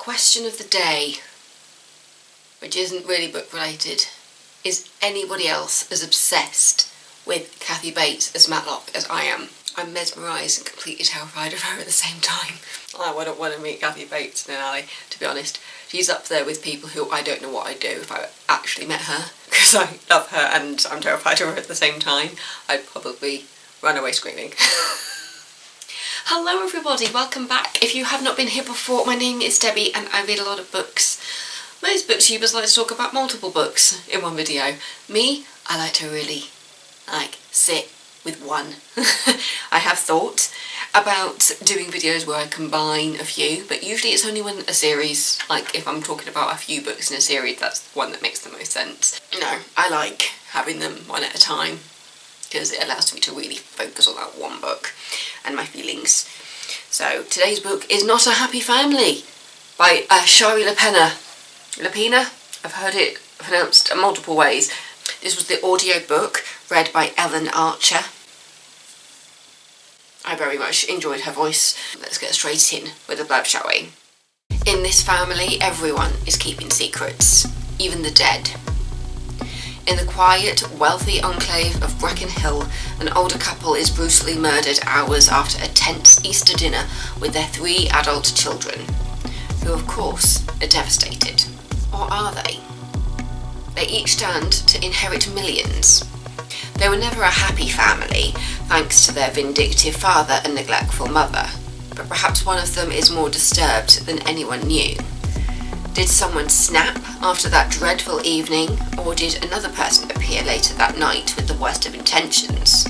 question of the day, which isn't really book related, is anybody else as obsessed with Kathy Bates as Matlock as I am? I'm mesmerised and completely terrified of her at the same time. I wouldn't want to meet Kathy Bates in an alley, to be honest. She's up there with people who I don't know what I'd do if I actually met her, because I love her and I'm terrified of her at the same time. I'd probably run away screaming. Hello everybody, welcome back. If you have not been here before, my name is Debbie and I read a lot of books. Most booktubers like to talk about multiple books in one video. Me, I like to really, sit with one. I have thought about doing videos where I combine a few, but usually it's only when a series, like if I'm talking about a few books in a series, that's the one that makes the most sense. No, I like having them one at a time, because it allows me to really focus on that one book and my feelings. So today's book is Not a Happy Family by Shari Lapena. Lapena? I've heard it pronounced multiple ways. This was the audio book read by Ellen Archer. I very much enjoyed her voice. Let's get straight in with the blurb, shall we? In this family, everyone is keeping secrets, even the dead. In the quiet, wealthy enclave of Brecon Hill, an older couple is brutally murdered hours after a tense Easter dinner with their 3 adult children, who of course are devastated. Or are they? They each stand to inherit millions. They were never a happy family, thanks to their vindictive father and neglectful mother, but perhaps one of them is more disturbed than anyone knew. Did someone snap after that dreadful evening, or did another person appear later that night with the worst of intentions?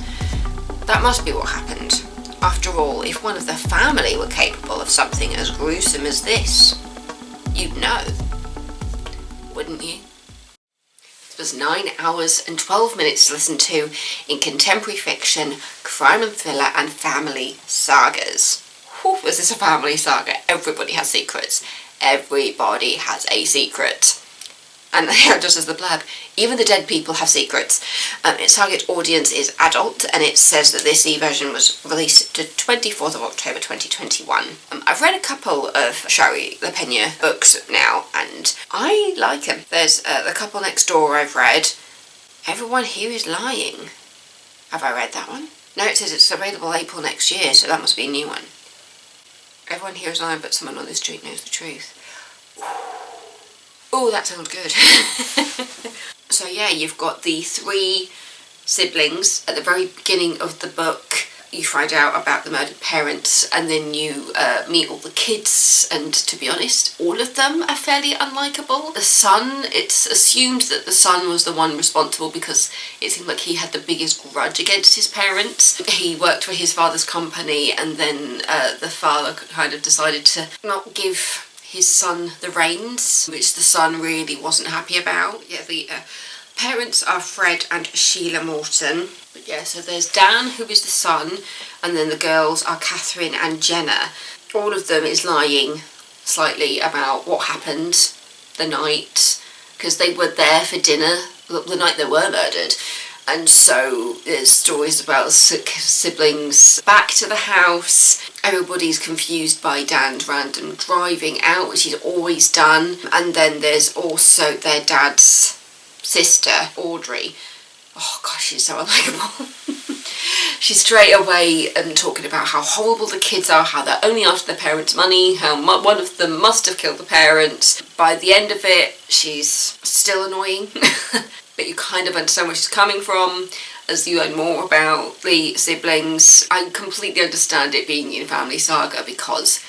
That must be what happened. After all, if one of the family were capable of something as gruesome as this, you'd know, wouldn't you? Was 9 hours and 12 minutes to listen to in contemporary fiction, crime and thriller and family sagas. Whew, was this a family saga? Everybody has secrets. Everybody has a secret. And just as the blurb, even the dead people have secrets. Its target audience is adult, and it says that this e-version was released to 24th of October 2021. I've read a couple of Shari Lapena books now, and I like them. There's The Couple Next Door I've read. Everyone Here Is Lying. Have I read that one? No, it says it's available April next year, so that must be a new one. Everyone Here Is Lying, but someone on this street knows the truth. Oh, that sounds good. So yeah, you've got the 3 siblings. At the very beginning of the book, you find out about the murdered parents, and then you meet all the kids, and to be honest, all of them are fairly unlikable. The son, it's assumed that the son was the one responsible because it seemed like he had the biggest grudge against his parents. He worked for his father's company, and then the father kind of decided to not give his son the reins, which the son really wasn't happy about. Yeah, the parents are Fred and Sheila Morton. But yeah, so there's Dan, who is the son, and then the girls are Catherine and Jenna. All of them is lying slightly about what happened the night, because they were there for dinner the night they were murdered. And so there's stories about siblings back to the house. Everybody's confused by Dan's random driving out, which he's always done. And then there's also their dad's sister, Audrey. Oh gosh, she's so unlikable. She's straight away talking about how horrible the kids are, how they're only after their parents' money, how one of them must have killed the parents. By the end of it, she's still annoying. But you kind of understand where she's coming from as you learn more about the siblings. I completely understand it being in Family Saga, because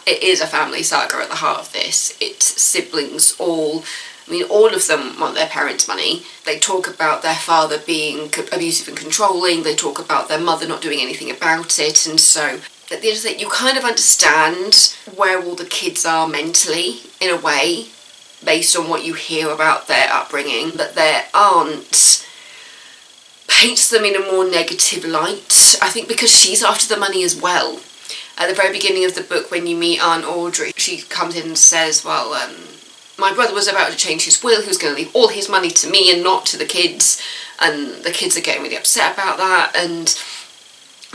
it is a family saga at the heart of this. It's siblings all of them want their parents' money. They talk about their father being abusive and controlling. They talk about their mother not doing anything about it. And so at the end of the day, you kind of understand where all the kids are mentally, in a way, based on what you hear about their upbringing. But their aunt paints them in a more negative light, I think because she's after the money as well. At the very beginning of the book, when you meet Aunt Audrey, she comes in and says, well, my brother was about to change his will, he was going to leave all his money to me and not to the kids, and the kids are getting really upset about that, and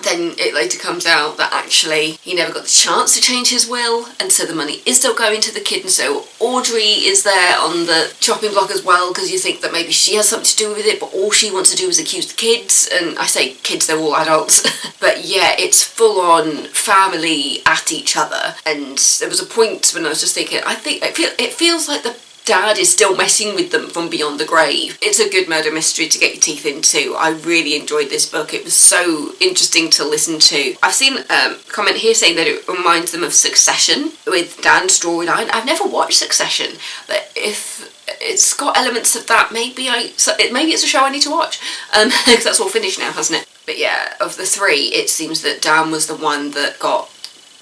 then it later comes out that actually he never got the chance to change his will, and so the money is still going to the kid, and so Audrey is there on the chopping block as well, because you think that maybe she has something to do with it, but all she wants to do is accuse the kids, and I say kids, they're all adults. But yeah, it's full on family at each other, and there was a point when I was just thinking, I think it feels like the dad is still messing with them from beyond the grave. It's a good murder mystery to get your teeth into. I really enjoyed this book. It was so interesting to listen to. I've seen a comment here saying that it reminds them of Succession with Dan's storyline. I've never watched Succession, but if it's got elements of that, maybe it's a show I need to watch, because that's all finished now, hasn't it? But yeah, of the three, it seems that Dan was the one that got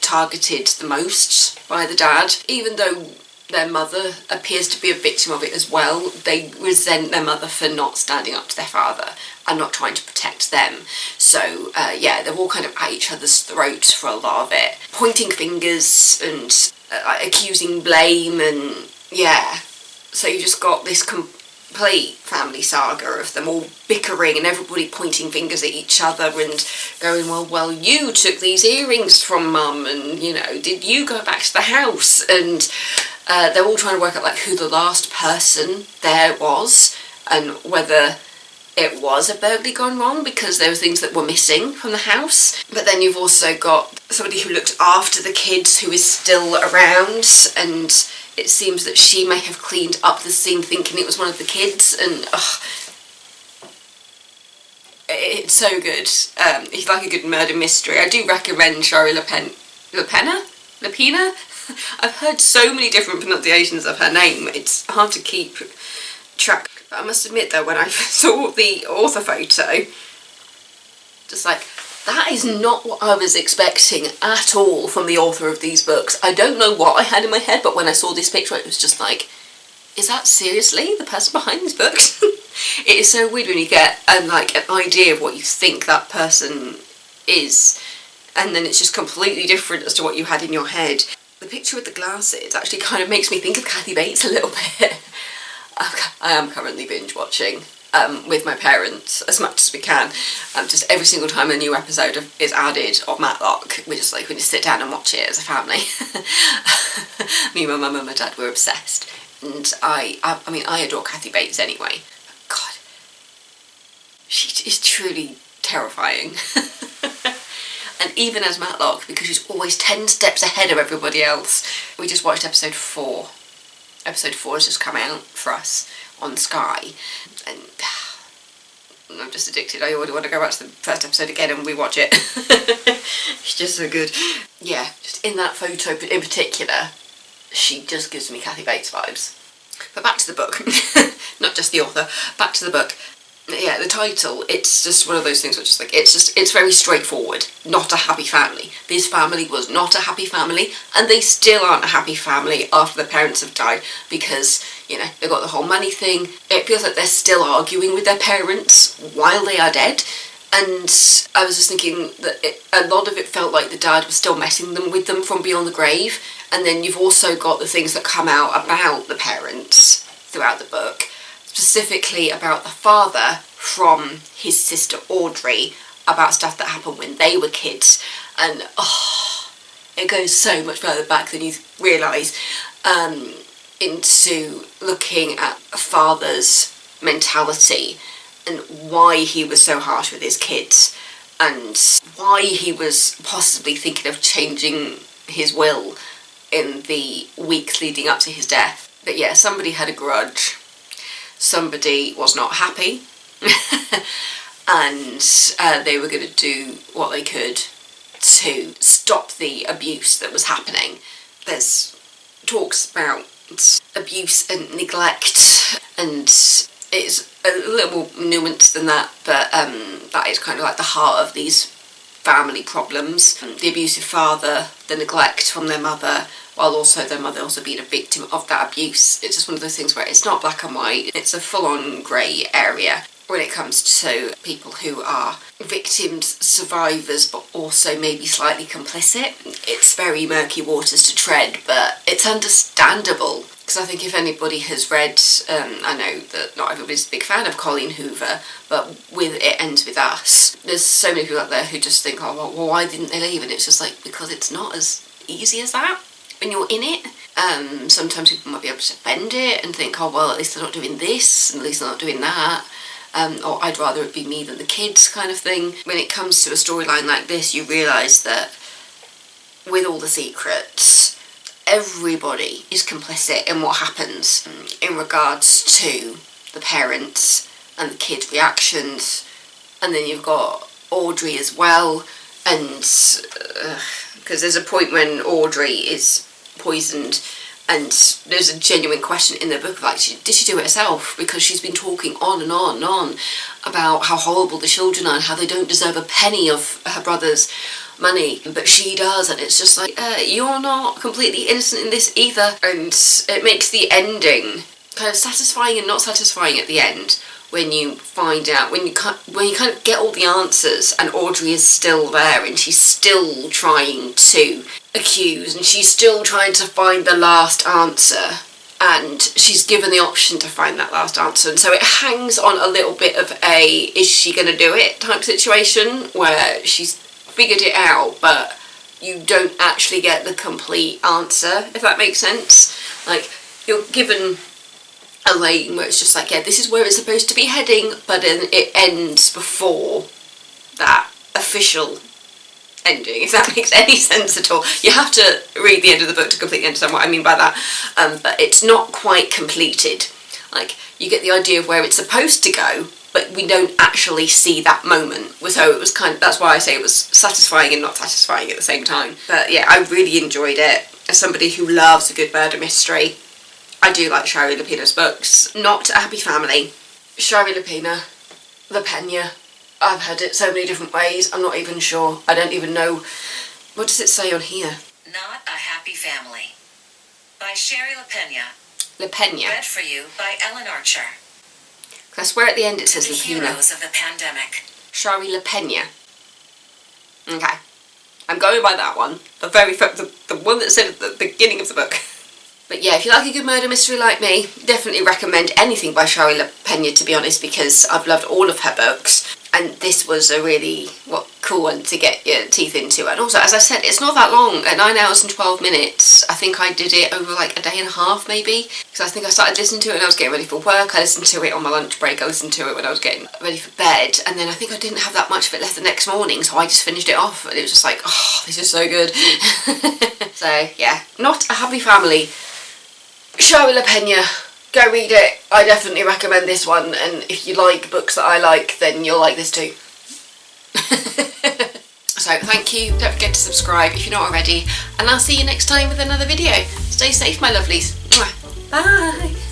targeted the most by the dad, even though their mother appears to be a victim of it as well. They resent their mother for not standing up to their father and not trying to protect them. So yeah, they're all kind of at each other's throats for a lot of it, pointing fingers and accusing blame, and yeah, so you just got this complete family saga of them all bickering and everybody pointing fingers at each other and going, well, you took these earrings from mum, and you know, did you go back to the house? And they're all trying to work out like who the last person there was, and whether it was a burglary gone wrong because there were things that were missing from the house. But then you've also got somebody who looked after the kids who is still around, and it seems that she may have cleaned up the scene thinking it was one of the kids, and it's so good. It's like a good murder mystery. I do recommend Shari Lapena? I've heard so many different pronunciations of her name, it's hard to keep track. But I must admit though, when I saw the author photo, just like, that is not what I was expecting at all from the author of these books. I don't know what I had in my head, but when I saw this picture, it was just like, is that seriously the person behind these books? It is so weird when you get like an idea of what you think that person is, and then it's just completely different as to what you had in your head. The picture with the glasses actually kind of makes me think of Kathy Bates a little bit. I am currently binge watching with my parents as much as we can. Just every single time a new episode is added of Matlock, we just sit down and watch it as a family. Me, my mum and my dad were obsessed. And I mean, I adore Kathy Bates anyway. God, she is truly terrifying. And even as Matlock, because she's always 10 steps ahead of everybody else. We just watched episode 4. Episode 4 has just come out for us on Sky, and I'm just addicted. I already want to go back to the first episode again and rewatch it. It's just so good. Yeah, just in that photo in particular, she just gives me Kathy Bates vibes. But back to the book, not just the author, back to the book. Yeah, the title, it's just one of those things which is like, it's very straightforward. Not a happy family. This family was not a happy family, and they still aren't a happy family after the parents have died, because, you know, they've got the whole money thing. It feels like they're still arguing with their parents while they are dead, and I was just thinking that a lot of it felt like the dad was still messing with them from beyond the grave, and then you've also got the things that come out about the parents throughout the book, specifically about the father from his sister Audrey, about stuff that happened when they were kids, and it goes so much further back than you realise, into looking at a father's mentality and why he was so harsh with his kids, and why he was possibly thinking of changing his will in the weeks leading up to his death. But yeah, somebody had a grudge. Somebody was not happy, and they were going to do what they could to stop the abuse that was happening. There's talks about abuse and neglect, and it's a little more nuanced than that, but that is kind of like the heart of these family problems. The abusive father, the neglect from their mother, while also their mother also being a victim of that abuse. It's just one of those things where it's not black and white, it's a full-on grey area. when it comes to people who are victims, survivors, but also maybe slightly complicit. It's very murky waters to tread, but it's understandable. Because I think if anybody has read, I know that not everybody's a big fan of Colleen Hoover, but with It Ends With Us, there's so many people out there who just think, oh, well, why didn't they leave? And it's just like, because it's not as easy as that when you're in it. Sometimes people might be able to defend it and think, oh, well, at least they're not doing this, and at least they're not doing that. Or I'd rather it be me than the kids kind of thing. When it comes to a storyline like this, you realise that with all the secrets, everybody is complicit in what happens in regards to the parents and the kids' reactions. And then you've got Audrey as well, and because there's a point when Audrey is poisoned, and there's a genuine question in the book, like, did she do it herself? Because she's been talking on and on and on about how horrible the children are and how they don't deserve a penny of her brother's money, but she does, and it's just like, you're not completely innocent in this either. And it makes the ending kind of satisfying and not satisfying at the end, when you find out, when you kind of get all the answers, and Audrey is still there, and she's still trying to accuse, and she's still trying to find the last answer, and she's given the option to find that last answer, and so it hangs on a little bit of a is she going to do it type situation, where she's figured it out, but you don't actually get the complete answer, if that makes sense. Like, you're given a lane where it's just like, yeah, this is where it's supposed to be heading, but then it ends before that official ending, if that makes any sense at all. You have to read the end of the book to completely understand what I mean by that, but it's not quite completed. Like, you get the idea of where it's supposed to go, but we don't actually see that moment. So it was kind of, that's why I say it was satisfying and not satisfying at the same time. But yeah, I really enjoyed it. As somebody who loves a good murder mystery, I do like Shari Lapena's books. Not a Happy Family. Shari Lapena. I've heard it so many different ways, I'm not even sure. I don't even know. What does it say on here? Not a Happy Family. By Shari Lapena. Lapena. Read for you by Ellen Archer. I swear at the end it says The Lapena. Heroes of the Pandemic. Shari Lapena. Okay. I'm going by that one. The one that said at the beginning of the book. But yeah, if you like a good murder mystery like me, definitely recommend anything by Shari Lapena, to be honest, because I've loved all of her books. And this was a really, cool one to get your teeth into. And also, as I said, it's not that long. At 9 hours and 12 minutes, I think I did it over like a day and a half, maybe. Because I think I started listening to it when I was getting ready for work. I listened to it on my lunch break. I listened to it when I was getting ready for bed. And then I think I didn't have that much of it left the next morning, so I just finished it off. And it was just like, oh, this is so good. So, yeah, Not a Happy Family. Shari Lapena. Go read it. I definitely recommend this one, and if you like books that I like, then you'll like this too. So thank you, don't forget to subscribe if you're not already, and I'll see you next time with another video. Stay safe, my lovelies. Bye!